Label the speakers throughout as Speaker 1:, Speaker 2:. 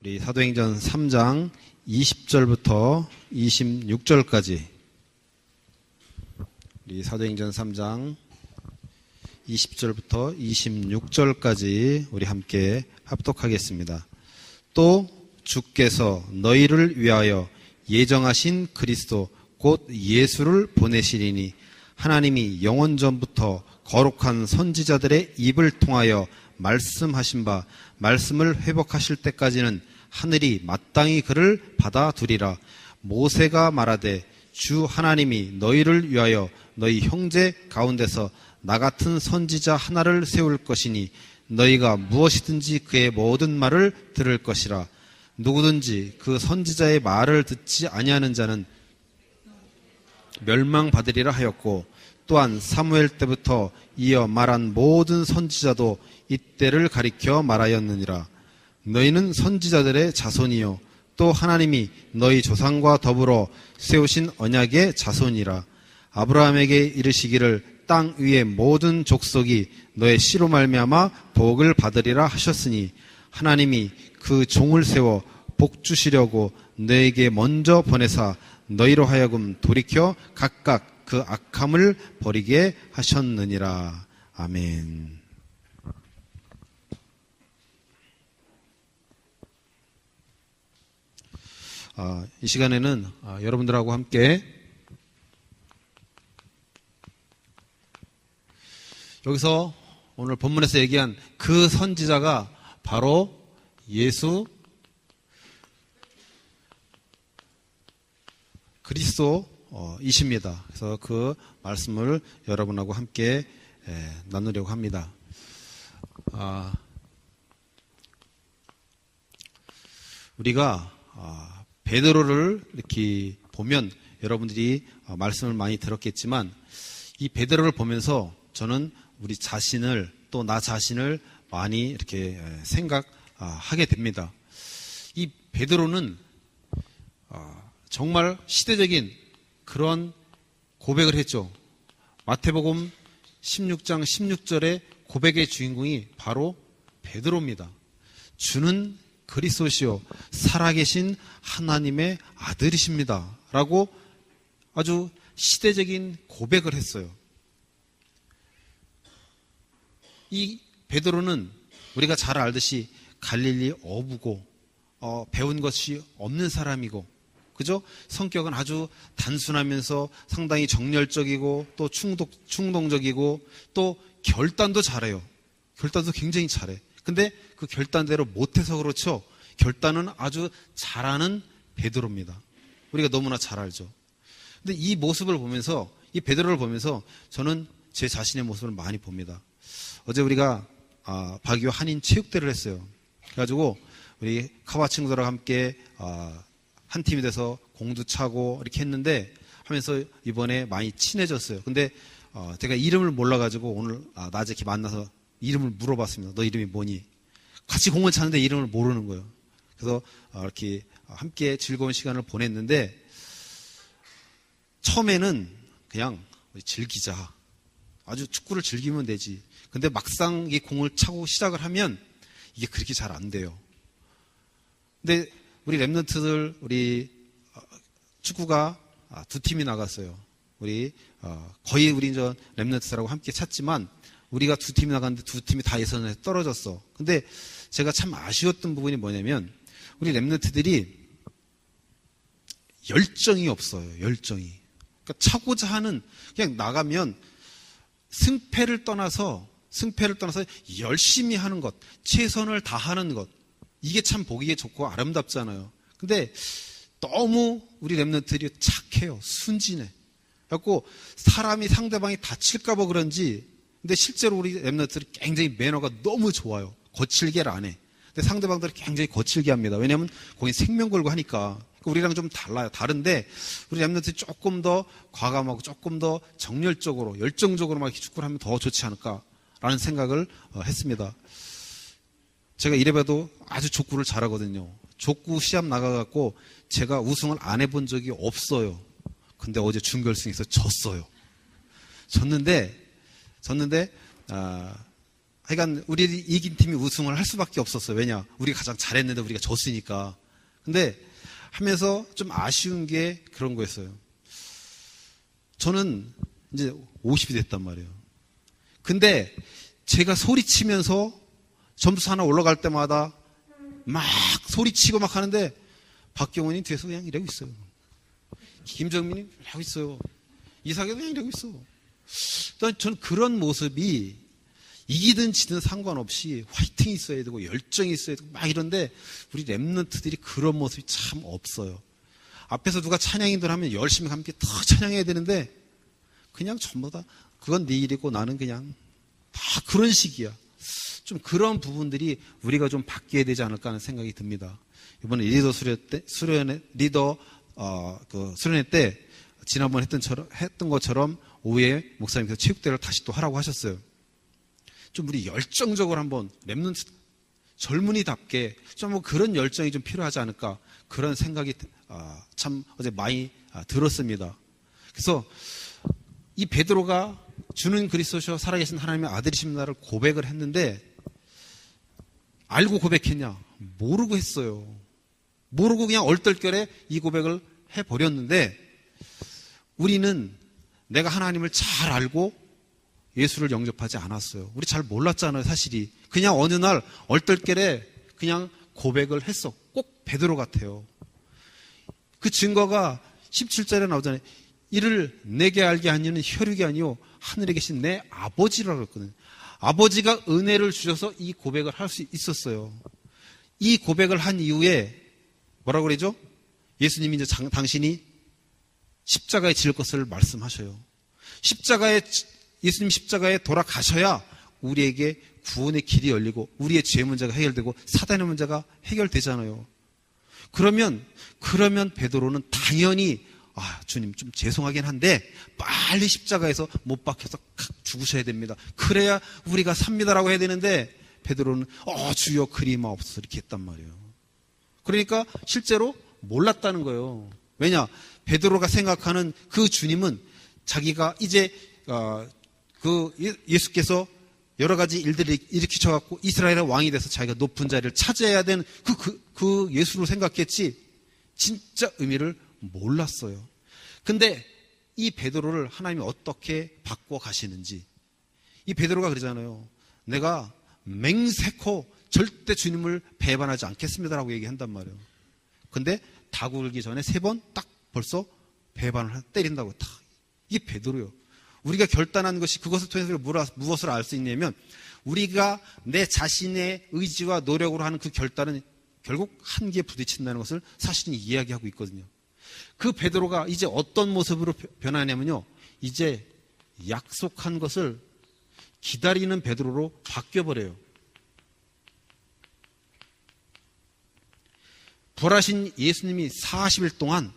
Speaker 1: 우리 사도행전 3장 20절부터 26절까지 우리 사도행전 3장 20절부터 26절까지 우리 함께 합독하겠습니다. 또 주께서 너희를 위하여 예정하신 그리스도 곧 예수를 보내시리니 하나님이 영원전부터 거룩한 선지자들의 입을 통하여 말씀하신 바 말씀을 회복하실 때까지는 하늘이 마땅히 그를 받아두리라. 모세가 말하되 주 하나님이 너희를 위하여 너희 형제 가운데서 나 같은 선지자 하나를 세울 것이니 너희가 무엇이든지 그의 모든 말을 들을 것이라. 누구든지 그 선지자의 말을 듣지 아니하는 자는 멸망받으리라 하였고, 또한 사무엘 때부터 이어 말한 모든 선지자도 이때를 가리켜 말하였느니라. 너희는 선지자들의 자손이요 또 하나님이 너희 조상과 더불어 세우신 언약의 자손이라. 아브라함에게 이르시기를 땅 위의 모든 족속이 너의 씨로 말미암아 복을 받으리라 하셨으니 하나님이 그 종을 세워 복 주시려고 너에게 먼저 보내사 너희로 하여금 돌이켜 각각 그 악함을 버리게 하셨느니라. 아멘. 이 시간에는 여러분들하고 함께 여기서 오늘 본문에서 얘기한 그 선지자가 바로 예수 그리스도이십니다. 그래서 그 말씀을 여러분하고 함께 나누려고 합니다. 우리가 베드로를 이렇게 보면 여러분들이 말씀을 많이 들었겠지만 이 베드로를 보면서 저는 우리 자신을 또 나 자신을 많이 이렇게 생각하게 됩니다. 이 베드로는 정말 시대적인 그런 고백을 했죠. 마태복음 16장 16절의 고백의 주인공이 바로 베드로입니다. 주는 그리스도시요 살아계신 하나님의 아들이십니다 라고 아주 시대적인 고백을 했어요. 이 베드로는 우리가 잘 알듯이 갈릴리 어부고 배운 것이 없는 사람이고, 그죠? 성격은 아주 단순하면서 상당히 정열적이고 또 충동적이고 또 결단도 잘해요. 결단도 굉장히 잘해. 근데 그 결단대로 못해서 그렇죠. 결단은 아주 잘하는 베드로입니다. 우리가 너무나 잘 알죠. 근데 이 모습을 보면서, 이 베드로를 보면서 저는 제 자신의 모습을 많이 봅니다. 어제 우리가 박유 한인 체육대를 했어요. 그래가지고 우리 카와 친구들과 함께 한 팀이 돼서 공도 차고 이렇게 했는데 하면서 이번에 많이 친해졌어요. 근데 제가 이름을 몰라가지고 오늘 낮에 이렇게 만나서 이름을 물어봤습니다. 너 이름이 뭐니? 같이 공을 차는데 이름을 모르는 거예요. 그래서 이렇게 함께 즐거운 시간을 보냈는데 처음에는 그냥 즐기자. 아주 축구를 즐기면 되지. 근데 막상 이 공을 차고 시작을 하면 이게 그렇게 잘 안 돼요. 근데 우리 랩런트들, 우리 축구가 두 팀이 나갔어요. 거의 우리 랩런트들하고 함께 찼지만 우리가 두 팀이 나갔는데 두 팀이 다 예선에서 떨어졌어. 근데 제가 참 아쉬웠던 부분이 뭐냐면 우리 랩런트들이 열정이 없어요. 열정이. 그러니까 차고자 하는, 그냥 나가면 승패를 떠나서 열심히 하는 것, 최선을 다하는 것, 이게 참 보기에 좋고 아름답잖아요. 근데 너무 우리 랩런트들이 착해요. 순진해. 그래갖고 사람이 상대방이 다칠까봐 그런지, 근데 실제로 우리 랩런트들이 굉장히 매너가 너무 좋아요. 거칠게를 안 해. 근데 상대방들이 굉장히 거칠게 합니다. 왜냐하면 거기 생명 걸고 하니까. 우리랑 좀 달라요. 다른데 우리 랩런트들이 조금 더 과감하고 조금 더 정열적으로 열정적으로 막 축구를 하면 더 좋지 않을까라는 생각을 했습니다. 제가 이래봐도 아주 족구를 잘하거든요. 족구 시합 나가갖고 제가 우승을 안 해본 적이 없어요. 근데 어제 준결승에서 졌어요. 졌는데 하여간 우리 이긴 팀이 우승을 할 수밖에 없었어요. 왜냐? 우리가 가장 잘했는데 우리가 졌으니까. 근데 하면서 좀 아쉬운 게 그런 거였어요. 저는 이제 50이 됐단 말이에요. 근데 제가 소리치면서 점수 하나 올라갈 때마다 막 소리치고 막 하는데 박경원이 뒤에서 그냥 이러고 있어요. 김정민이 이러고 있어요. 이상해도 그냥 이러고 있어. 저는 그런 모습이 이기든 지든 상관없이 화이팅이 있어야 되고 열정이 있어야 되고 막 이런데 우리 랩런트들이 그런 모습이 참 없어요. 앞에서 누가 찬양인들 하면 열심히 함께 더 찬양해야 되는데 그냥 전부 다 그건 네 일이고 나는 그냥 다 그런 식이야. 좀 그런 부분들이 우리가 좀 바뀌어야 되지 않을까 하는 생각이 듭니다. 이번에 리더 수련회 때 지난번에 했던 것처럼 오후에 목사님께서 체육대회를 다시 또 하라고 하셨어요. 좀 우리 열정적으로 한번 랩런트 젊은이답게 좀 뭐 그런 열정이 좀 필요하지 않을까 그런 생각이 참 어제 많이 들었습니다. 그래서 이 베드로가 주는 그리스도시요 살아계신 하나님의 아들이십니다를 고백을 했는데 알고 고백했냐? 모르고 했어요. 모르고 그냥 얼떨결에 이 고백을 해버렸는데 우리는 내가 하나님을 잘 알고 예수를 영접하지 않았어요. 우리 잘 몰랐잖아요, 사실이. 그냥 어느 날 얼떨결에 그냥 고백을 했어. 꼭 베드로 같아요. 그 증거가 17절에 나오잖아요. 이를 내게 알게 하니는 혈육이 아니요 하늘에 계신 내 아버지라고 했거든요. 아버지가 은혜를 주셔서 이 고백을 할 수 있었어요. 이 고백을 한 이후에 뭐라고 그러죠? 예수님이 이제 당신이 십자가에 질 것을 말씀하셔요. 예수님 십자가에 돌아가셔야 우리에게 구원의 길이 열리고 우리의 죄 문제가 해결되고 사단의 문제가 해결되잖아요. 그러면 베드로는 당연히 주님 좀 죄송하긴 한데 빨리 십자가에서 못 박혀서 죽으셔야 됩니다. 그래야 우리가 삽니다라고 해야 되는데 베드로는 주여 그리 마옵소서 이렇게 했단 말이에요. 그러니까 실제로 몰랐다는 거예요. 왜냐? 베드로가 생각하는 그 주님은 자기가 이제 예수께서 여러 가지 일들을 일으키셔갖고 이스라엘의 왕이 돼서 자기가 높은 자리를 차지해야 되는 그 예수를 생각했지 진짜 의미를 몰랐어요. 근데 이 베드로를 하나님이 어떻게 바꿔 가시는지 이 베드로가 그러잖아요. 내가 맹세코 절대 주님을 배반하지 않겠습니다라고 얘기한단 말이에요. 근데 다 굴기 전에 3번 딱 벌써 배반을 때린다고 딱. 이게 베드로예요. 우리가 결단한 것이 그것을 통해서 무엇을 알 수 있냐면 우리가 내 자신의 의지와 노력으로 하는 그 결단은 결국 한계에 부딪힌다는 것을 사실은 이야기하고 있거든요. 그 베드로가 이제 어떤 모습으로 변하냐면요. 이제 약속한 것을 기다리는 베드로로 바뀌어버려요. 부활하신 예수님이 40일 동안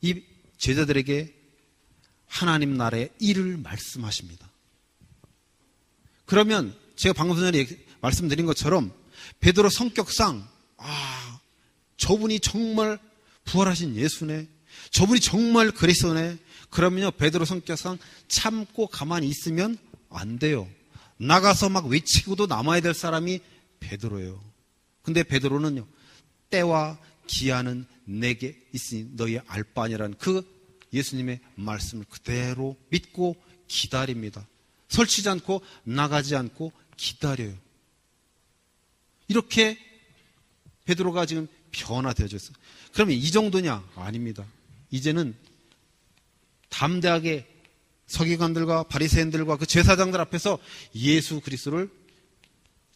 Speaker 1: 이 제자들에게 하나님 나라의 일을 말씀하십니다. 그러면 제가 방금 전에 말씀드린 것처럼 베드로 성격상 저분이 정말 부활하신 예수네, 저분이 정말 그리스도네. 그러면요 베드로 성격상 참고 가만히 있으면 안 돼요. 나가서 막 외치고도 남아야 될 사람이 베드로예요. 근데 베드로는요 때와 기한은 내게 있으니 너희 알 바 아니라는 그 예수님의 말씀을 그대로 믿고 기다립니다. 설치지 않고 나가지 않고 기다려요. 이렇게 베드로가 지금 변화되어져 있어요. 그러면 이 정도냐? 아닙니다. 이제는 담대하게 서기관들과 바리새인들과 그 제사장들 앞에서 예수 그리스도를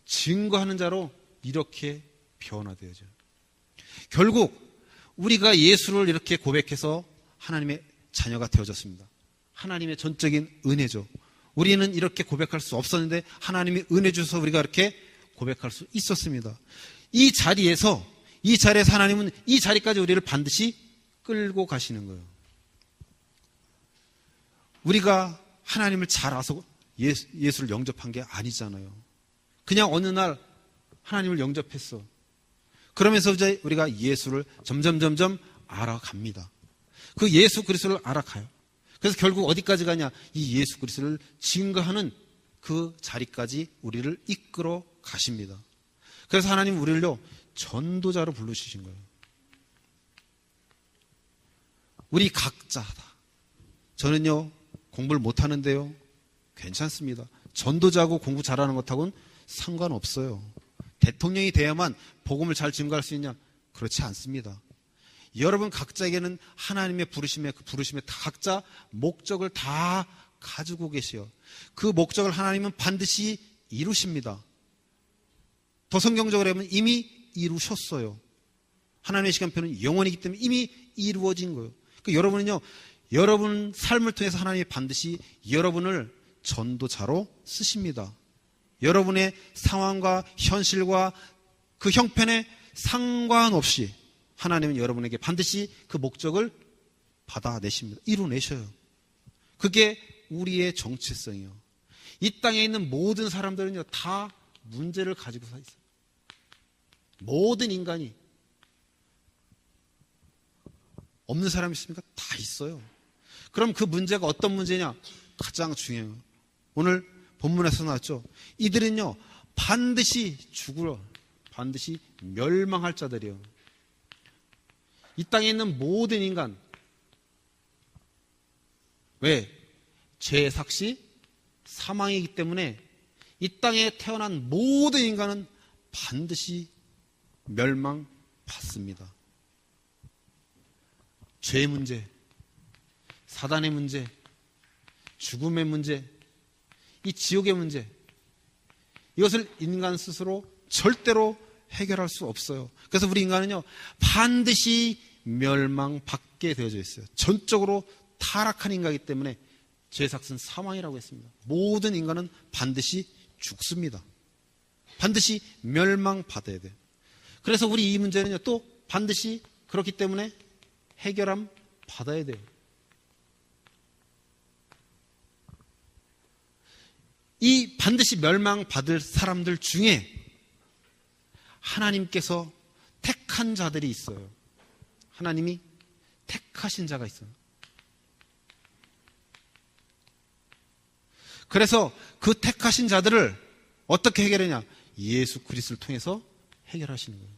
Speaker 1: 증거하는 자로 이렇게 변화되어져요. 결국 우리가 예수를 이렇게 고백해서 하나님의 자녀가 되어졌습니다. 하나님의 전적인 은혜죠. 우리는 이렇게 고백할 수 없었는데 하나님이 은혜 주셔서 우리가 이렇게 고백할 수 있었습니다. 이 자리에서 하나님은 이 자리까지 우리를 반드시 끌고 가시는 거예요. 우리가 하나님을 잘 알아서 예수를 영접한 게 아니잖아요. 그냥 어느 날 하나님을 영접했어. 그러면서 이제 우리가 예수를 점점 알아갑니다. 그 예수 그리스도를 알아가요. 그래서 결국 어디까지 가냐? 이 예수 그리스도를 증거하는 그 자리까지 우리를 이끌어 가십니다. 그래서 하나님 우리를요 전도자로 부르시신 거예요. 우리 각자다. 저는요 공부를 못하는데요 괜찮습니다. 전도자고 공부 잘하는 것하고는 상관없어요. 대통령이 돼야만 복음을 잘 증거할 수 있냐? 그렇지 않습니다. 여러분 각자에게는 하나님의 부르심에 그 부르심에 각자 목적을 다 가지고 계세요. 그 목적을 하나님은 반드시 이루십니다. 더 성경적으로 하면 이미 이루셨어요. 하나님의 시간표는 영원이기 때문에 이미 이루어진 거예요. 그러니까 여러분은요, 여러분 삶을 통해서 하나님이 반드시 여러분을 전도자로 쓰십니다. 여러분의 상황과 현실과 그 형편에 상관없이 하나님은 여러분에게 반드시 그 목적을 받아내십니다. 이루내셔요. 그게 우리의 정체성이요. 이 땅에 있는 모든 사람들은요, 다 문제를 가지고 서 있어요. 모든 인간이. 없는 사람이 있습니까? 다 있어요. 그럼 그 문제가 어떤 문제냐? 가장 중요해요. 오늘 본문에서 나왔죠. 이들은요, 반드시 죽으러, 반드시 멸망할 자들이에요. 이 땅에 있는 모든 인간. 왜? 죄의 삭시, 사망이기 때문에 이 땅에 태어난 모든 인간은 반드시 멸망받습니다. 죄의 문제, 사단의 문제, 죽음의 문제, 이 지옥의 문제, 이것을 인간 스스로 절대로 해결할 수 없어요. 그래서 우리 인간은요, 반드시 멸망받게 되어져 있어요. 전적으로 타락한 인간이기 때문에 죄의 삭은 사망이라고 했습니다. 모든 인간은 반드시 죽습니다. 반드시 멸망받아야 돼요. 그래서 우리 이 문제는요, 또 반드시 그렇기 때문에 해결함 받아야 돼요. 이 반드시 멸망받을 사람들 중에 하나님께서 택한 자들이 있어요. 하나님이 택하신 자가 있어요. 그래서 그 택하신 자들을 어떻게 해결하냐? 예수 그리스도를 통해서 해결하시는 거예요.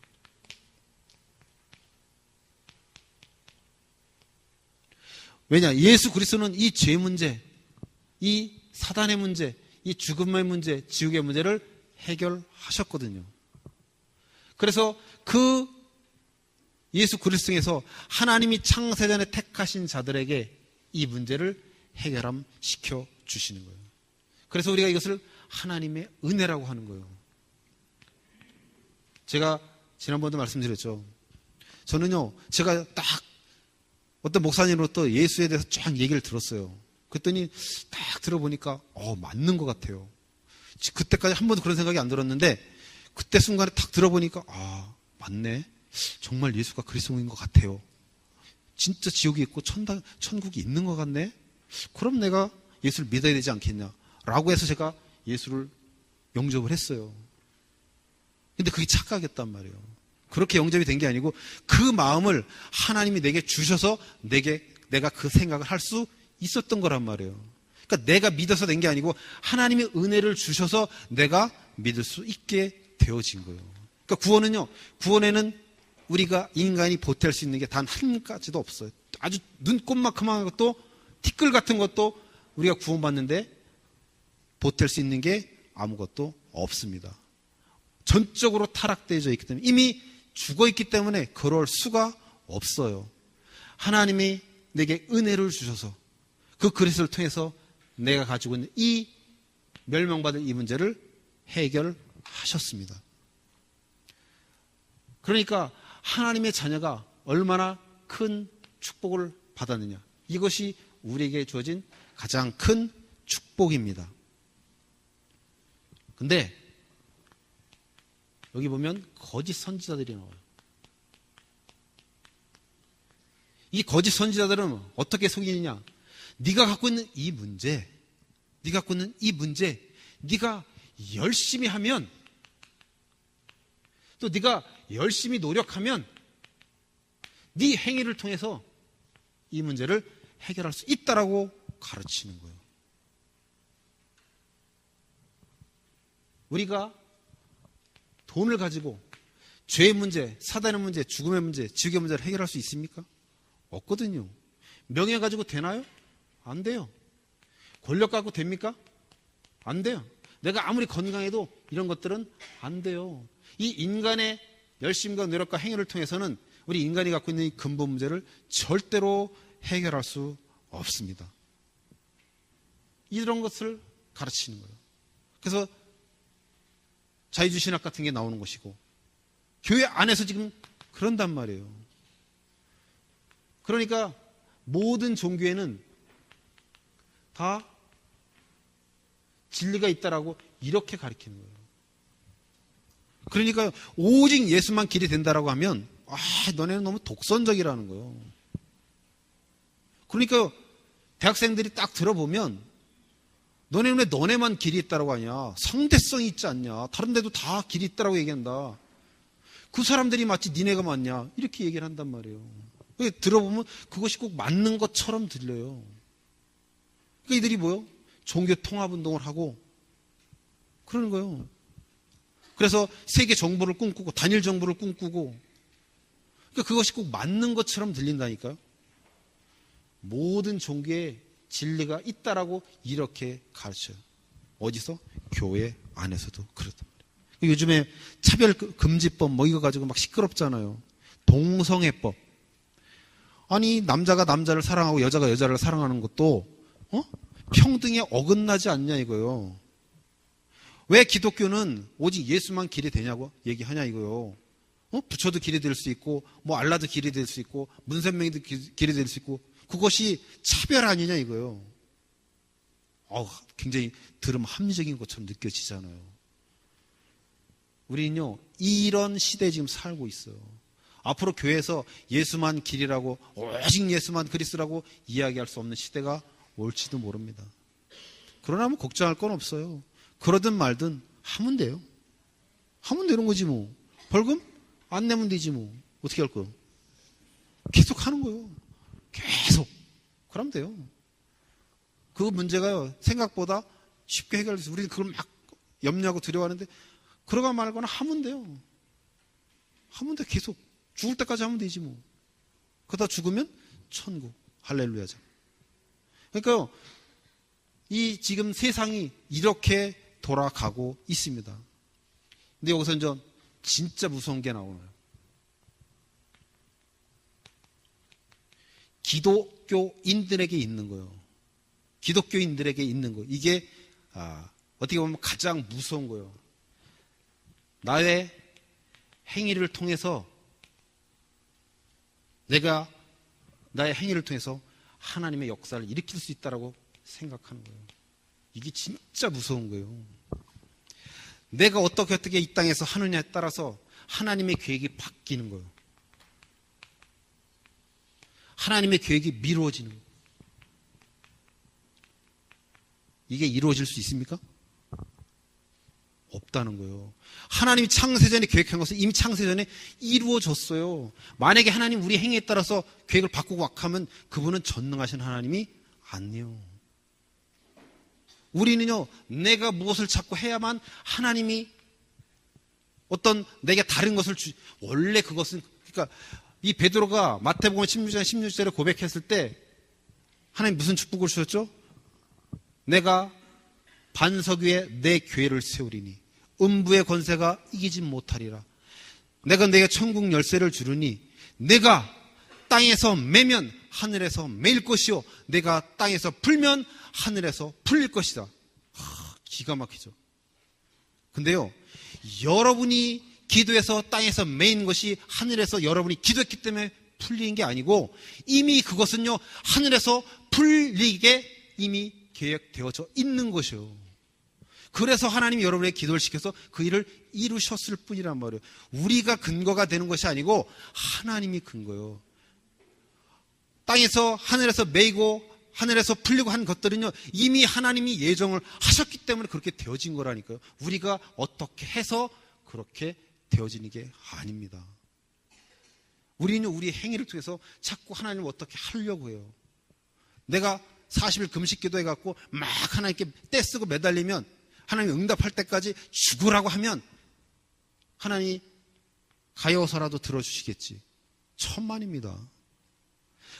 Speaker 1: 왜냐? 예수 그리스도는 이 죄 문제, 이 사단의 문제, 이 죽음의 문제, 지옥의 문제를 해결하셨거든요. 그래서 그 예수 그리스도에서 하나님이 창세전에 택하신 자들에게 이 문제를 해결함 시켜 주시는 거예요. 그래서 우리가 이것을 하나님의 은혜라고 하는 거예요. 제가 지난번도 말씀드렸죠. 저는요, 제가 딱 어떤 목사님으로부터 예수에 대해서 쫙 얘기를 들었어요. 그랬더니 딱 들어보니까 맞는 것 같아요. 그때까지 한 번도 그런 생각이 안 들었는데 그때 순간에 딱 들어보니까 맞네. 정말 예수가 그리스도인 것 같아요. 진짜 지옥이 있고 천국이 있는 것 같네. 그럼 내가 예수를 믿어야 되지 않겠냐 라고 해서 제가 예수를 영접을 했어요. 근데 그게 착각이었단 말이에요. 그렇게 영접이 된 게 아니고 그 마음을 하나님이 내게 주셔서 내가 그 생각을 할 수 있었던 거란 말이에요. 그러니까 내가 믿어서 된 게 아니고 하나님의 은혜를 주셔서 내가 믿을 수 있게 되어진 거예요. 그러니까 구원에는 우리가 인간이 보탤 수 있는 게 단 한 가지도 없어요. 아주 눈꼽만큼한 것도 티끌 같은 것도 우리가 구원받는데 보탤 수 있는 게 아무것도 없습니다. 전적으로 타락되어져 있기 때문에 이미 죽어 있기 때문에 그럴 수가 없어요. 하나님이 내게 은혜를 주셔서 그 그리스도를 통해서 내가 가지고 있는 이 멸망받은 이 문제를 해결하셨습니다. 그러니까 하나님의 자녀가 얼마나 큰 축복을 받았느냐. 이것이 우리에게 주어진 가장 큰 축복입니다. 근데 여기 보면 거짓 선지자들이 나와요. 이 거짓 선지자들은 어떻게 속이느냐? 네가 갖고 있는 이 문제, 네가 열심히 하면, 또 네가 열심히 노력하면 네 행위를 통해서 이 문제를 해결할 수 있다라고 가르치는 거예요. 우리가 돈을 가지고 죄의 문제, 사단의 문제, 죽음의 문제, 지옥의 문제를 해결할 수 있습니까? 없거든요. 명예 가지고 되나요? 안 돼요. 권력 갖고 됩니까? 안 돼요. 내가 아무리 건강해도 이런 것들은 안 돼요. 이 인간의 열심과 노력과 행위를 통해서는 우리 인간이 갖고 있는 이 근본 문제를 절대로 해결할 수 없습니다. 이런 것을 가르치는 거예요. 그래서 자유주의신학 같은 게 나오는 것이고, 교회 안에서 지금 그런단 말이에요. 그러니까 모든 종교에는 다 진리가 있다라고 이렇게 가르치는 거예요. 그러니까 오직 예수만 길이 된다라고 하면 너네는 너무 독선적이라는 거예요. 그러니까 대학생들이 딱 들어보면 너네는 왜 너네만 길이 있다라고 하냐? 상대성이 있지 않냐? 다른 데도 다 길이 있다라고 얘기한다. 그 사람들이 마치 니네가 맞냐? 이렇게 얘기를 한단 말이에요. 들어보면 그것이 꼭 맞는 것처럼 들려요. 그러니까 이들이 뭐요? 종교 통합운동을 하고 그러는 거예요. 그래서 세계 정부를 꿈꾸고 단일 정부를 꿈꾸고, 그러니까 그것이 꼭 맞는 것처럼 들린다니까요. 모든 종교에 진리가 있다라고 이렇게 가르쳐요. 어디서? 교회 안에서도 그렇단 말이에요. 요즘에 차별금지법 뭐 이거 가지고 막 시끄럽잖아요. 동성애법. 아니 남자가 남자를 사랑하고 여자가 여자를 사랑하는 것도 평등에 어긋나지 않냐 이거요. 왜 기독교는 오직 예수만 길이 되냐고 얘기하냐 이거요. 부처도 길이 될 수 있고 뭐 알라도 길이 될 수 있고 문선명이도 길이 될 수 있고, 그것이 차별 아니냐 이거요. 굉장히 들으면 합리적인 것처럼 느껴지잖아요. 우리는요 이런 시대에 지금 살고 있어요. 앞으로 교회에서 예수만 길이라고, 오직 예수만 그리스도라고 이야기할 수 없는 시대가 올지도 모릅니다. 그러나 뭐 걱정할 건 없어요. 그러든 말든 하면 돼요. 하면 되는 거지 뭐. 벌금 안 내면 되지 뭐. 어떻게 할 거예요? 계속 하는 거예요. 계속. 그러면 돼요. 그 문제가요 생각보다 쉽게 해결돼서 우리는 그걸 막 염려하고 두려워하는데, 그러가 말거나 하면 돼요. 하면 돼. 계속 죽을 때까지 하면 되지 뭐. 그러다 죽으면 천국. 할렐루야죠. 그러니까 이 지금 세상이 이렇게 돌아가고 있습니다. 근데 여기서 이제 진짜 무서운 게 나오네요. 기독교인들에게 있는 거예요. 기독교인들에게 있는 거. 이게 어떻게 보면 가장 무서운 거예요. 나의 행위를 통해서, 내가 나의 행위를 통해서 하나님의 역사를 일으킬 수 있다라고 생각하는 거예요. 이게 진짜 무서운 거예요. 내가 어떻게 이 땅에서 하느냐에 따라서 하나님의 계획이 바뀌는 거예요. 하나님의 계획이 미루어지는 거예요. 이게 이루어질 수 있습니까? 없다는 거예요. 하나님이 창세전에 계획한 것은 이미 창세전에 이루어졌어요. 만약에 하나님 우리 행위에 따라서 계획을 바꾸고 막 하면 그분은 전능하신 하나님이 아니에요. 우리는요, 내가 무엇을 자꾸 해야만 하나님이 어떤 내게 다른 것을 원래 그것은, 그러니까 이 베드로가 마태복음 16장 16절에 고백했을 때 하나님 무슨 축복을 주셨죠? 내가 반석 위에 내 교회를 세우리니 음부의 권세가 이기지 못하리라. 내가 내게 천국 열쇠를 주르니 내가 땅에서 매면 하늘에서 매일 것이요 내가 땅에서 풀면 하늘에서 풀릴 것이다. 기가 막히죠. 근데요, 여러분이 기도해서 땅에서 매인 것이 하늘에서 여러분이 기도했기 때문에 풀린 게 아니고, 이미 그것은요 하늘에서 풀리게 이미 계획되어져 있는 것이요. 그래서 하나님이 여러분의 기도를 시켜서 그 일을 이루셨을 뿐이란 말이에요. 우리가 근거가 되는 것이 아니고 하나님이 근거예요. 땅에서 하늘에서 매이고 하늘에서 풀리고 한 것들은요 이미 하나님이 예정을 하셨기 때문에 그렇게 되어진 거라니까요. 우리가 어떻게 해서 그렇게 되어지는 게 아닙니다. 우리는 우리의 행위를 통해서 자꾸 하나님을 어떻게 하려고 해요. 내가 40일 금식 기도해갖고 막 하나님께 떼쓰고 매달리면 하나님이 응답할 때까지 죽으라고 하면 하나님이 가여서라도 들어주시겠지. 천만입니다.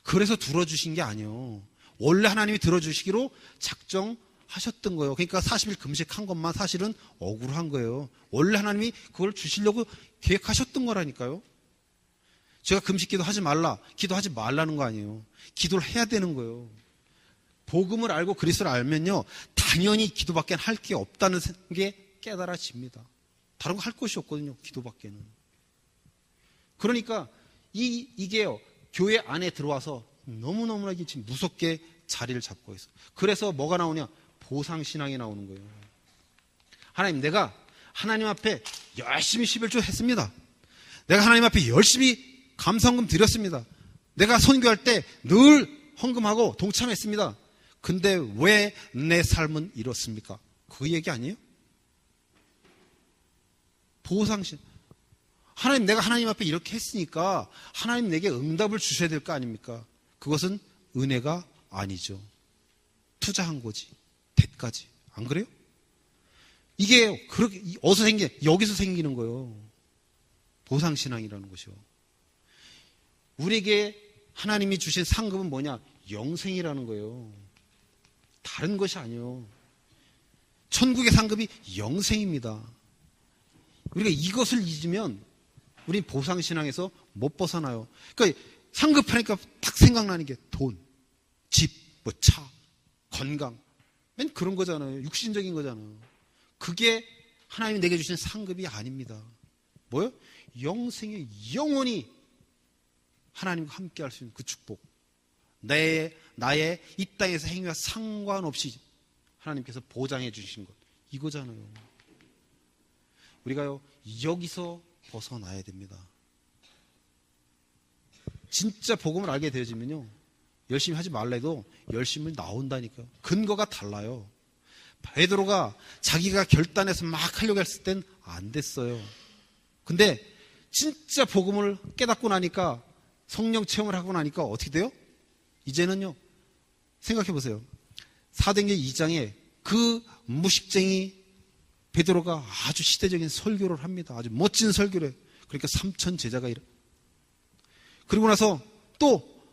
Speaker 1: 그래서 들어주신 게 아니에요. 원래 하나님이 들어주시기로 작정하셨던 거예요. 그러니까 40일 금식한 것만 사실은 억울한 거예요. 원래 하나님이 그걸 주시려고 계획하셨던 거라니까요. 제가 금식 기도하지 말라는 거 아니에요. 기도를 해야 되는 거예요. 복음을 알고 그리스도를 알면요, 당연히 기도밖에 할 게 없다는 게 깨달아집니다. 다른 거 할 것이 없거든요, 기도밖에는. 그러니까 이게요, 교회 안에 들어와서 너무너무나 지금 무섭게 자리를 잡고 있어. 그래서 뭐가 나오냐? 보상신앙이 나오는 거예요. 하나님, 내가 하나님 앞에 열심히 11조 했습니다. 내가 하나님 앞에 열심히 감사헌금 드렸습니다. 내가 선교할 때 늘 헌금하고 동참했습니다. 근데 왜 내 삶은 이렇습니까? 그 얘기 아니에요? 보상신. 하나님, 내가 하나님 앞에 이렇게 했으니까 하나님 내게 응답을 주셔야 될 거 아닙니까? 그것은 은혜가 아니죠. 투자한 거지. 대가지. 안 그래요? 이게 그렇게 어디서 여기서 생기는 거예요. 보상신앙이라는 것이요. 우리에게 하나님이 주신 상급은 뭐냐? 영생이라는 거예요. 다른 것이 아니에요. 천국의 상급이 영생입니다. 우리가 이것을 잊으면 우린 보상신앙에서 못 벗어나요. 그러니까 상급하니까 딱 생각나는 게 돈, 집, 뭐 차, 건강, 맨 그런 거잖아요. 육신적인 거잖아요. 그게 하나님이 내게 주신 상급이 아닙니다. 뭐요? 영생의 영원히 하나님과 함께 할 수 있는 그 축복. 나의 이 땅에서 행위와 상관없이 하나님께서 보장해 주신 것. 이거잖아요. 우리가요, 여기서 벗어나야 됩니다. 진짜 복음을 알게 되어지면요, 열심히 하지 말라 해도 열심히 나온다니까요. 근거가 달라요. 베드로가 자기가 결단해서 막 하려고 했을 땐 안 됐어요. 근데 진짜 복음을 깨닫고 나니까, 성령 체험을 하고 나니까 어떻게 돼요? 이제는요, 생각해 보세요. 사도행전 2장에 그 무식쟁이 베드로가 아주 시대적인 설교를 합니다. 아주 멋진 설교를 해요. 그러니까 3,000 제자가 그리고 나서 또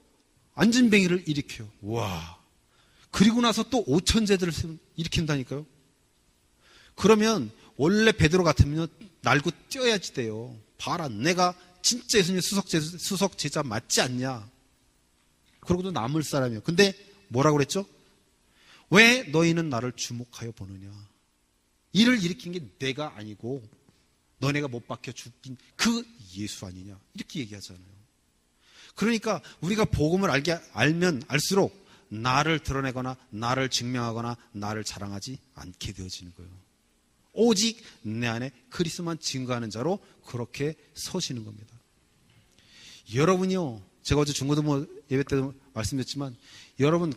Speaker 1: 안진뱅이를 일으켜요. 와. 그리고 나서 또 5,000제들을 일으킨다니까요. 그러면 원래 베드로 같으면 날고 뛰어야지 돼요. 봐라, 내가 진짜 예수님 수석 제자 맞지 않냐. 그러고도 남을 사람이에요. 근데 뭐라고 그랬죠? 왜 너희는 나를 주목하여 보느냐. 이를 일으킨 게 내가 아니고 너네가 못 박혀 죽인 그 예수 아니냐. 이렇게 얘기하잖아요. 그러니까 우리가 복음을 알면 알수록 나를 드러내거나 나를 증명하거나 나를 자랑하지 않게 되어지는 거예요. 오직 내 안에 그리스도만 증거하는 자로 그렇게 서시는 겁니다. 여러분이요, 제가 어제 중고등부 예배 때도 말씀드렸지만, 여러분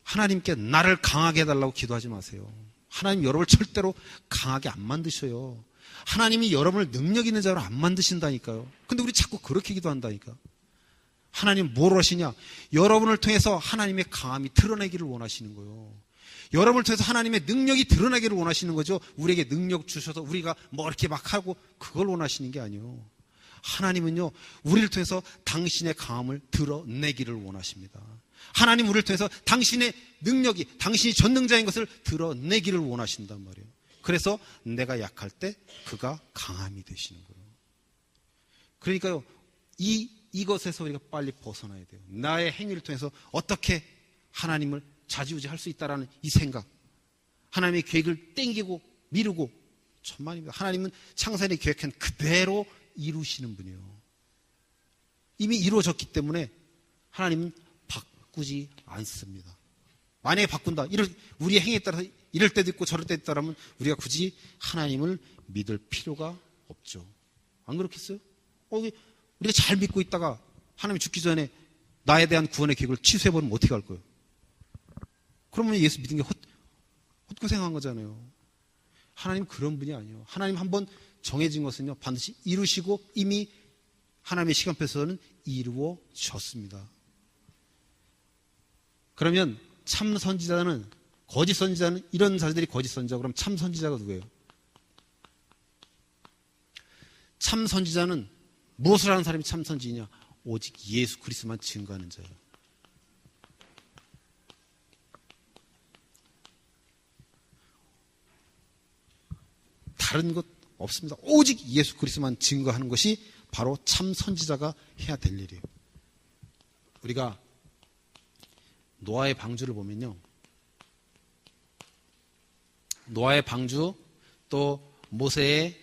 Speaker 1: 하나님께 나를 강하게 해달라고 기도하지 마세요. 하나님 여러분을 절대로 강하게 안 만드셔요. 하나님이 여러분을 능력 있는 자로 안 만드신다니까요. 근데 우리 자꾸 그렇게 기도한다니까. 하나님 뭘 하시냐? 여러분을 통해서 하나님의 강함이 드러내기를 원하시는 거예요. 여러분을 통해서 하나님의 능력이 드러나기를 원하시는 거죠. 우리에게 능력 주셔서 우리가 뭐 이렇게 막 하고 그걸 원하시는 게 아니에요. 하나님은요, 우리를 통해서 당신의 강함을 드러내기를 원하십니다. 하나님 우리를 통해서 당신의 능력이, 당신이 전능자인 것을 드러내기를 원하신단 말이에요. 그래서 내가 약할 때 그가 강함이 되시는 거예요. 그러니까요, 이것에서 우리가 빨리 벗어나야 돼요. 나의 행위를 통해서 어떻게 하나님을 좌지우지할 수 있다라는 이 생각, 하나님의 계획을 땡기고 미루고, 천만입니다. 하나님은 창세전에 계획한 그대로 이루시는 분이에요. 이미 이루어졌기 때문에 하나님은 바꾸지 않습니다. 만약에 바꾼다, 우리의 행위에 따라서 이럴 때도 있고 저럴 때도 있다라면 우리가 굳이 하나님을 믿을 필요가 없죠. 안 그렇겠어요? 우리가 잘 믿고 있다가 하나님이 죽기 전에 나에 대한 구원의 계획을 취소해버리면 어떻게 할 거예요? 그러면 예수 믿은 게 헛고생한 거잖아요. 하나님 그런 분이 아니에요. 하나님 한번 정해진 것은요, 반드시 이루시고 이미 하나님의 시간표에서는 이루어졌습니다. 그러면 참 선지자는 거짓 선지자는, 이런 자들이 거짓 선지자, 그럼 참 선지자가 누구예요? 참 선지자는 무엇을 하는 사람이 참 선지자냐? 오직 예수 그리스도만 증거하는 자예요. 다른 것 없습니다. 오직 예수 그리스도만 증거하는 것이 바로 참 선지자가 해야 될 일이에요. 우리가 노아의 방주를 보면요, 노아의 방주, 또 모세의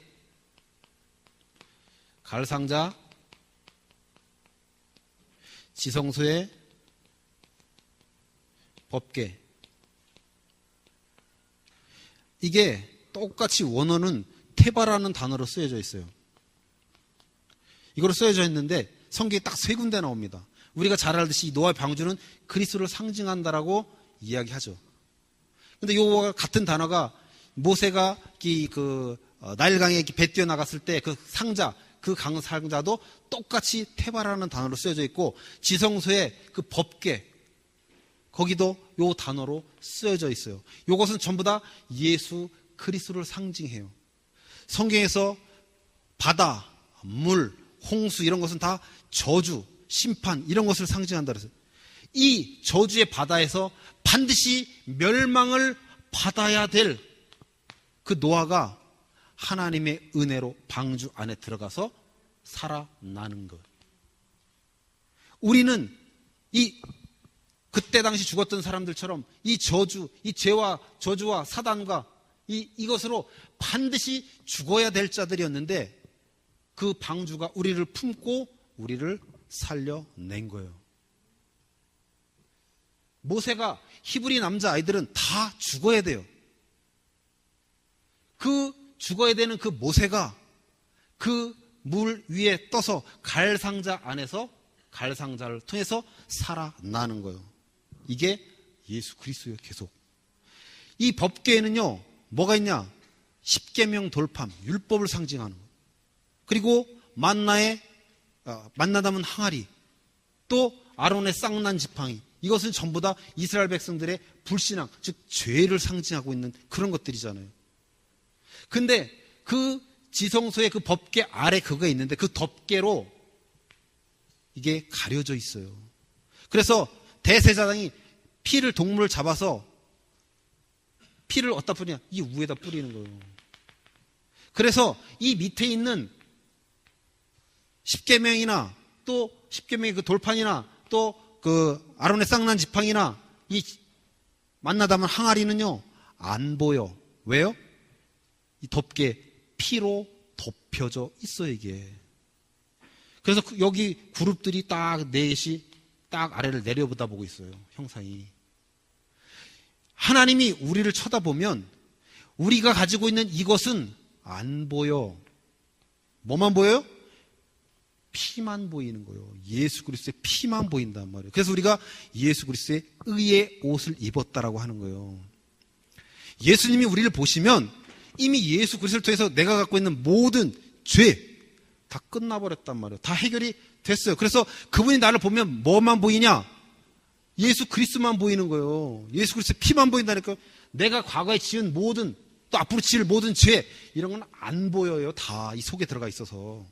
Speaker 1: 갈상자, 지성소의 법궤, 이게 똑같이 원어는 테바라는 단어로 쓰여져 있어요. 이거로 쓰여져 있는데 성경에 딱 세 군데 나옵니다. 우리가 잘 알듯이 이 노아의 방주는 그리스도를 상징한다라고 이야기하죠. 근데 요 같은 단어가 모세가 나일강에 배 뛰어 나갔을 때 그 상자, 그 강 상자도 똑같이 테바라는 단어로 쓰여져 있고, 지성소의 그 법궤, 거기도 요 단어로 쓰여져 있어요. 요것은 전부 다 예수 그리스도를 상징해요. 성경에서 바다, 물, 홍수 이런 것은 다 저주, 심판 이런 것을 상징한다 그랬어요. 이 저주의 바다에서 반드시 멸망을 받아야 될 그 노아가 하나님의 은혜로 방주 안에 들어가서 살아나는 것. 우리는 그때 당시 죽었던 사람들처럼 이 저주, 이 죄와 저주와 사단과 이것으로 반드시 죽어야 될 자들이었는데, 그 방주가 우리를 품고 우리를 살려낸 거예요. 모세가 히브리 남자 아이들은 다 죽어야 돼요. 그 죽어야 되는 그 모세가 그 물 위에 떠서 갈상자 안에서 갈상자를 통해서 살아나는 거예요. 이게 예수 그리스도예요. 계속 이 법궤에는요 뭐가 있냐? 십계명 돌팜, 율법을 상징하는 거예요. 그리고 만나 담은 항아리, 또 아론의 쌍난 지팡이, 이것은 전부 다 이스라엘 백성들의 불신앙, 즉 죄를 상징하고 있는 그런 것들이잖아요. 근데 그 지성소의 그 법궤 아래 그거가 있는데 그 덮개로 이게 가려져 있어요. 그래서 대제사장이 동물을 잡아서 피를 어디다 뿌리냐? 이 위에다 뿌리는 거예요. 그래서 이 밑에 있는 십계명이나 또 십계명의 그 돌판이나 또 그 아론의 쌍난 지팡이나 이 만나 담은 항아리는요 안 보여. 왜요? 이 덮개 피로 덮여져 있어요 이게. 그래서 여기 그룹들이 딱 넷이 딱 아래를 내려보다 보고 있어요. 형상이. 하나님이 우리를 쳐다보면 우리가 가지고 있는 이것은 안 보여. 뭐만 보여요? 피만 보이는 거예요. 예수 그리스도의 피만 보인단 말이에요. 그래서 우리가 예수 그리스도의 의의 옷을 입었다라고 하는 거예요. 예수님이 우리를 보시면 이미 예수 그리스도를 통해서 내가 갖고 있는 모든 죄 다 끝나버렸단 말이에요. 다 해결이 됐어요. 그래서 그분이 나를 보면 뭐만 보이냐? 예수 그리스도만 보이는 거예요. 예수 그리스도의 피만 보인다니까요. 내가 과거에 지은 모든, 또 앞으로 지을 모든 죄, 이런 건 안 보여요. 다 이 속에 들어가 있어서.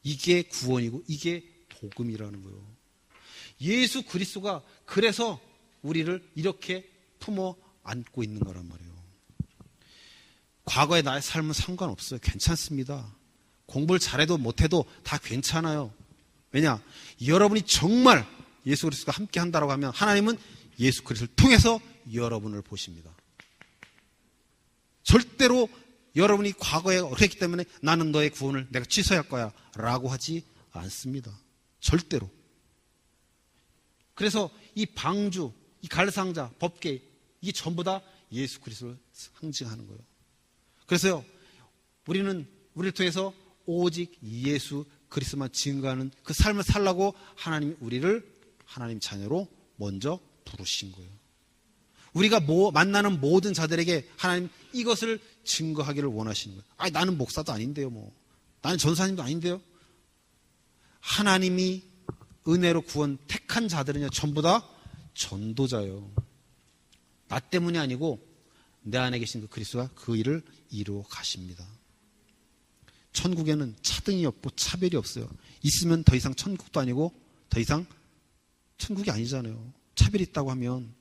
Speaker 1: 이게 구원이고 이게 복음이라는 거예요. 예수 그리스도가 그래서 우리를 이렇게 품어 안고 있는 거란 말이에요. 과거의 나의 삶은 상관없어요. 괜찮습니다. 공부를 잘해도 못해도 다 괜찮아요. 왜냐? 여러분이 정말 예수 그리스도가 함께 한다고 하면 하나님은 예수 그리스도를 통해서 여러분을 보십니다. 절대로 여러분이 과거에 그랬기 때문에 나는 너의 구원을 내가 취소할 거야 라고 하지 않습니다. 절대로. 그래서 이 방주, 이 갈상자, 법궤, 이게 전부 다 예수 그리스도를 상징하는 거예요. 그래서요, 우리를 통해서 오직 예수 그리스도만 증거하는 그 삶을 살라고 하나님이 우리를 하나님 자녀로 먼저 부르신 거예요. 우리가 만나는 모든 자들에게 하나님 이것을 증거하기를 원하시는 거예요. 아니, 나는 목사도 아닌데요, 나는 전사님도 아닌데요. 하나님이 은혜로 구원 택한 자들은요, 전부 다 전도자예요. 나 때문이 아니고 내 안에 계신 그 그리스도가 그 일을 이루어 가십니다. 천국에는 차등이 없고 차별이 없어요. 있으면 더 이상 천국도 아니고 더 이상 천국이 아니잖아요. 차별이 있다고 하면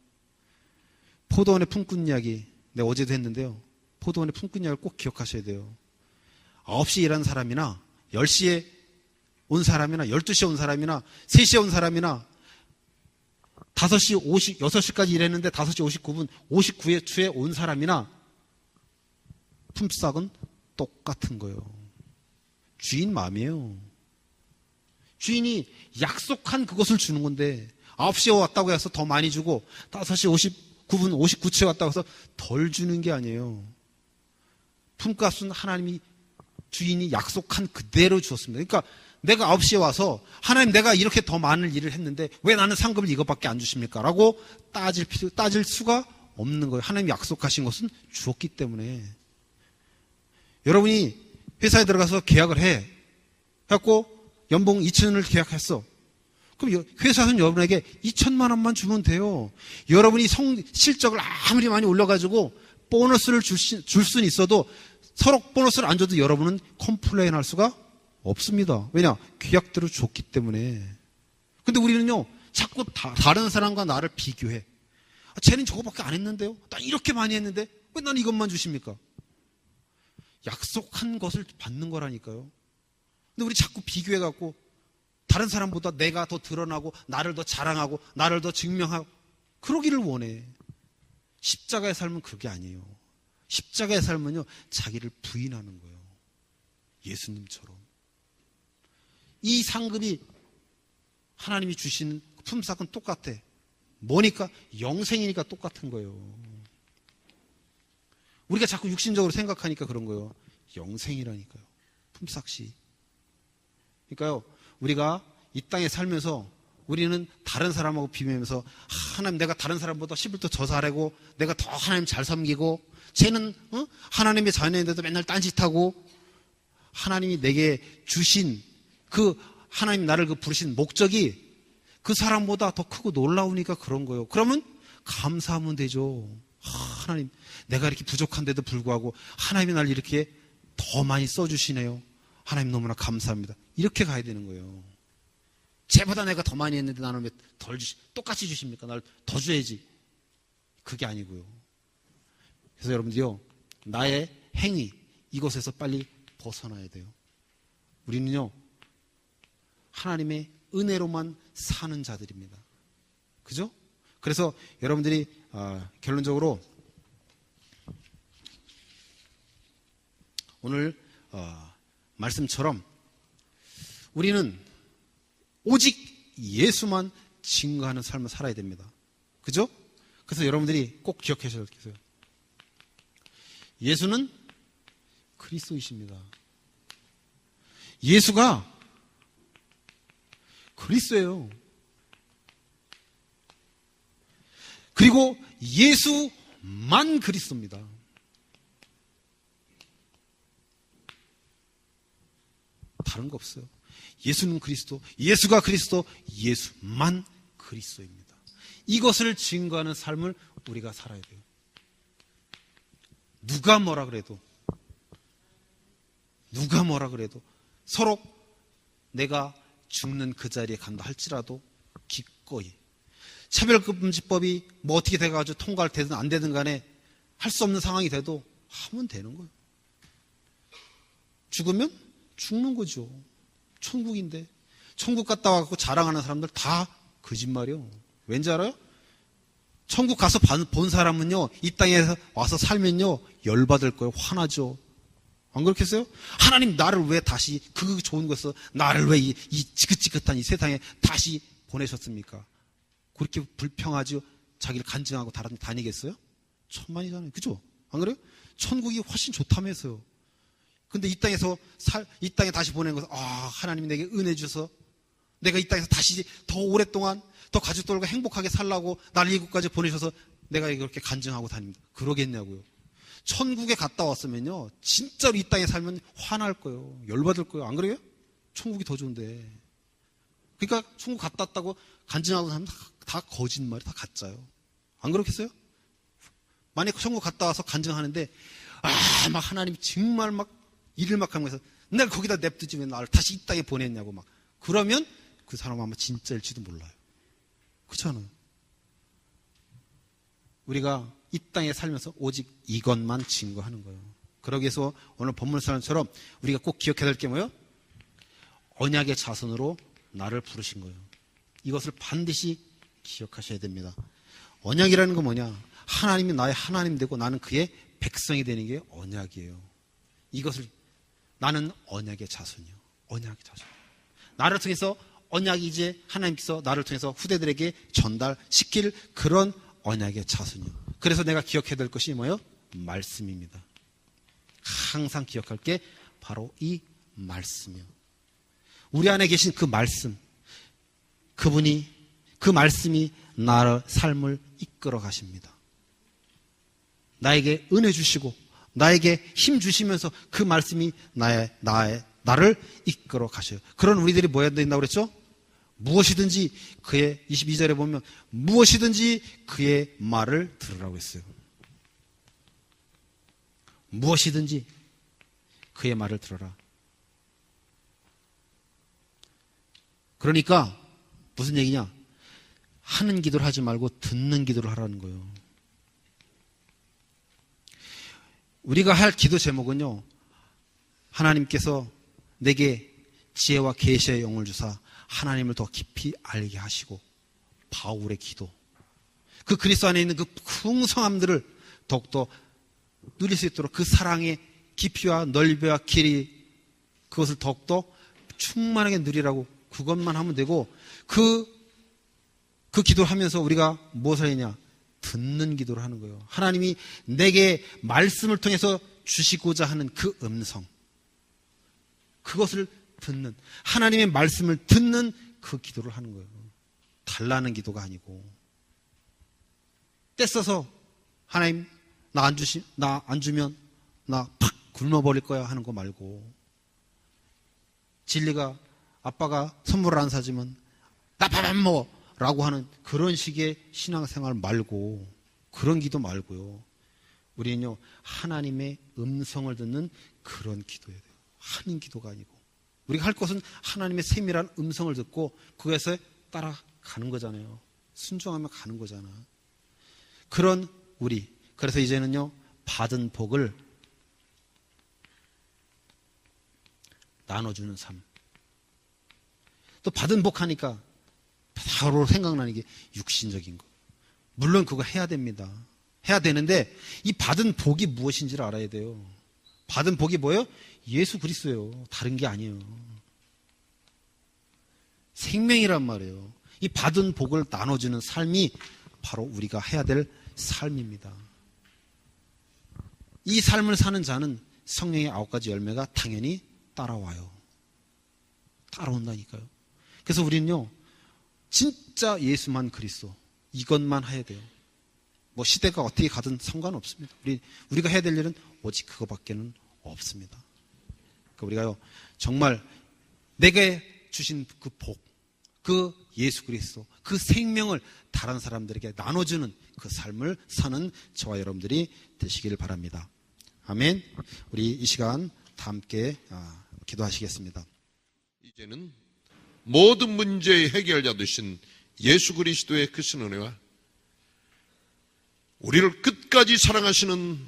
Speaker 1: 포도원의 품꾼 이야기 내가 어제도 했는데요. 포도원의 품꾼 이야기를 꼭 기억하셔야 돼요. 9시에 일하는 사람이나 10시에 온 사람이나 12시에 온 사람이나 3시에 온 사람이나 5시 6시까지 일했는데 5시 59분 59회 초에 온 사람이나 품삯은 똑같은 거예요. 주인 마음이에요. 주인이 약속한 그것을 주는 건데 9시에 왔다고 해서 더 많이 주고 5시 59분 59초에 왔다고 해서 덜 주는 게 아니에요. 품값은 하나님이 주인이 약속한 그대로 주었습니다. 그러니까 내가 9시에 와서 하나님 내가 이렇게 더 많은 일을 했는데 왜 나는 상급을 이것밖에 안 주십니까? 라고 따질 수가 없는 거예요. 하나님이 약속하신 것은 주었기 때문에. 여러분이 회사에 들어가서 계약을 해. 해갖고 연봉 2천을 계약했어. 그럼 회사는 여러분에게 2천만 원만 주면 돼요. 여러분이 실적을 아무리 많이 올려가지고 보너스를 줄 수는 있어도 서로 보너스를 안 줘도 여러분은 컴플레인 할 수가 없습니다. 왜냐? 계약대로 줬기 때문에. 근데 우리는요, 자꾸 다른 사람과 나를 비교해. 쟤는 저거밖에 안 했는데요? 난 이렇게 많이 했는데 왜 난 이것만 주십니까? 약속한 것을 받는 거라니까요. 근데 우리 자꾸 비교해갖고 다른 사람보다 내가 더 드러나고 나를 더 자랑하고 나를 더 증명하고 그러기를 원해. 십자가의 삶은 그게 아니에요. 십자가의 삶은요, 자기를 부인하는 거예요. 예수님처럼. 이 상급이 하나님이 주신 품삯은 똑같아. 뭐니까? 영생이니까 똑같은 거예요. 우리가 자꾸 육신적으로 생각하니까 그런 거예요. 영생이라니까요. 품삯이. 그러니까요, 우리가 이 땅에 살면서 우리는 다른 사람하고 비교하면서 하나님 내가 다른 사람보다 11도 더 잘하고 내가 더 하나님 잘 섬기고 쟤는 하나님의 자녀인데도 맨날 딴짓하고 하나님이 내게 주신 그 하나님 나를 그 부르신 목적이 그 사람보다 더 크고 놀라우니까 그런 거예요. 그러면 감사하면 되죠. 하나님 내가 이렇게 부족한데도 불구하고 하나님이 날 이렇게 더 많이 써주시네요. 하나님 너무나 감사합니다. 이렇게 가야 되는 거예요. 쟤보다 내가 더 많이 했는데 나는 왜 똑같이 주십니까? 날 더 줘야지. 그게 아니고요. 그래서 여러분들요, 나의 행위, 이것에서 빨리 벗어나야 돼요. 우리는요, 하나님의 은혜로만 사는 자들입니다. 그죠? 그래서 여러분들이 결론적으로 오늘 말씀처럼 우리는 오직 예수만 증거하는 삶을 살아야 됩니다. 그죠? 그래서 여러분들이 꼭 기억하셔야 돼요. 예수는 그리스도이십니다. 예수가 그리스도예요. 그리고 예수만 그리스도입니다. 다른 거 없어요. 예수는 그리스도, 예수가 그리스도, 예수만 그리스도입니다. 이것을 증거하는 삶을 우리가 살아야 돼요. 누가 뭐라 그래도 서로 내가 죽는 그 자리에 간다 할지라도 기꺼이 차별금지법이 뭐 어떻게 돼가지고 통과를 되든 안 되든 간에 할 수 없는 상황이 돼도 하면 되는 거예요. 죽으면 죽는 거죠. 천국인데. 천국 갔다 와서 자랑하는 사람들 다 거짓말이요. 왠지 알아요? 천국 가서 본 사람은요, 이 땅에 와서 살면요, 열받을 거예요. 화나죠. 안 그렇겠어요? 하나님 나를 왜 다시 그 좋은 것에서 나를 왜 이 지긋지긋한 이 세상에 다시 보내셨습니까? 그렇게 불평하죠. 자기를 간증하고 다니겠어요? 천만이잖아요. 그죠? 안 그래요? 천국이 훨씬 좋다면서요. 근데 이 땅에 다시 보내는 것은, 하나님이 내게 은혜 주셔서 내가 이 땅에서 다시 더 오랫동안 더 가족들과 행복하게 살라고 나를 이곳까지 보내셔서 내가 이렇게 간증하고 다닙니다. 그러겠냐고요. 천국에 갔다 왔으면요, 진짜로 이 땅에 살면 화날 거예요. 열받을 거예요. 안 그래요? 천국이 더 좋은데. 그러니까 천국 갔다 왔다고 간증하고 사람은 다 거짓말이 다 가짜요. 안 그렇겠어요? 만약에 천국 갔다 와서 간증하는데 막 하나님 정말 막 일을 막 하면서 내가 거기다 냅두지 왜 나를 다시 이 땅에 보냈냐고 막 그러면 그 사람 아마 진짜일지도 몰라요. 그렇잖아요. 우리가 이 땅에 살면서 오직 이것만 증거하는 거예요. 그러기 위해서 오늘 본문처럼 우리가 꼭 기억해야 될 게 뭐예요? 언약의 자손으로 나를 부르신 거예요. 이것을 반드시 기억하셔야 됩니다. 언약이라는 건 뭐냐? 하나님이 나의 하나님 되고 나는 그의 백성이 되는 게 언약이에요. 이것을 나는 언약의 자손이요. 언약의 자손. 나를 통해서 언약이 이제 하나님께서 나를 통해서 후대들에게 전달시킬 그런 언약의 자손이요. 그래서 내가 기억해야 될 것이 뭐예요? 말씀입니다. 항상 기억할 게 바로 이 말씀이요. 우리 안에 계신 그 말씀, 그분이 그 말씀이 나의 삶을 이끌어 가십니다. 나에게 은혜 주시고 나에게 힘 주시면서 그 말씀이 나를 이끌어 가셔요. 그런 우리들이 뭐 해야 된다고 그랬죠? 무엇이든지 그의 22절에 보면 무엇이든지 그의 말을 들으라고 했어요. 무엇이든지 그의 말을 들어라. 그러니까 무슨 얘기냐? 하는 기도를 하지 말고 듣는 기도를 하라는 거예요. 우리가 할 기도 제목은요, 하나님께서 내게 지혜와 계시의 영을 주사 하나님을 더 깊이 알게 하시고, 바울의 기도, 그 그리스도 안에 있는 그 풍성함들을 더욱더 누릴 수 있도록 그 사랑의 깊이와 넓이와 길이, 그것을 더욱더 충만하게 누리라고 그것만 하면 되고, 그 기도를 하면서 우리가 무엇을 했냐? 듣는 기도를 하는 거예요. 하나님이 내게 말씀을 통해서 주시고자 하는 그 음성, 그것을 듣는, 하나님의 말씀을 듣는 그 기도를 하는 거예요. 달라는 기도가 아니고, 떼써서 하나님 나 안 주면 나 팍 굶어버릴 거야 하는 거 말고, 진리가 아빠가 선물을 안 사주면 나 밥 안 먹어 라고 하는 그런 식의 신앙생활 말고, 그런 기도 말고요. 우리는요, 하나님의 음성을 듣는 그런 기도해야 돼요. 한인 기도가 아니고. 우리가 할 것은 하나님의 세밀한 음성을 듣고 그것에 따라가는 거잖아요. 순종하며 가는 거잖아. 그런 우리. 그래서 이제는요, 받은 복을 나눠주는 삶. 또 받은 복 하니까 바로 생각나는 게 육신적인 거. 물론 그거 해야 됩니다. 해야 되는데 이 받은 복이 무엇인지를 알아야 돼요. 받은 복이 뭐예요? 예수 그리스도예요. 다른 게 아니에요. 생명이란 말이에요. 이 받은 복을 나눠주는 삶이 바로 우리가 해야 될 삶입니다. 이 삶을 사는 자는 성령의 9가지 열매가 당연히 따라와요. 따라온다니까요. 그래서 우리는요, 진짜 예수만 그리스도, 이것만 해야 돼요. 뭐 시대가 어떻게 가든 상관없습니다. 우리가 해야 될 일은 오직 그거밖에는 없습니다. 그러니까 우리가요, 정말 내게 주신 그 복, 그 예수 그리스도, 그 생명을 다른 사람들에게 나눠주는 그 삶을 사는 저와 여러분들이 되시길 바랍니다. 아멘. 우리 이 시간 다 함께 기도하시겠습니다.
Speaker 2: 이제는 모든 문제의 해결자 되신 예수 그리스도의 크신 은혜와 우리를 끝까지 사랑하시는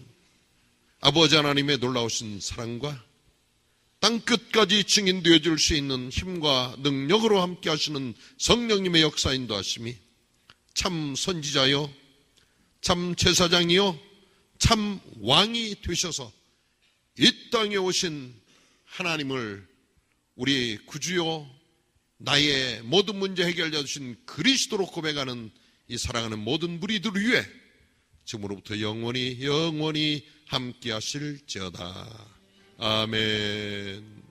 Speaker 2: 아버지 하나님의 놀라우신 사랑과 땅 끝까지 증인되어 줄 수 있는 힘과 능력으로 함께 하시는 성령님의 역사 인도하심이 참 선지자요, 참 제사장이요, 참 왕이 되셔서 이 땅에 오신 하나님을 우리 구주요, 나의 모든 문제 해결자 되신 그리스도로 고백하는 이 사랑하는 모든 무리들 위해 지금으로부터 영원히 함께 하실지어다. 아멘.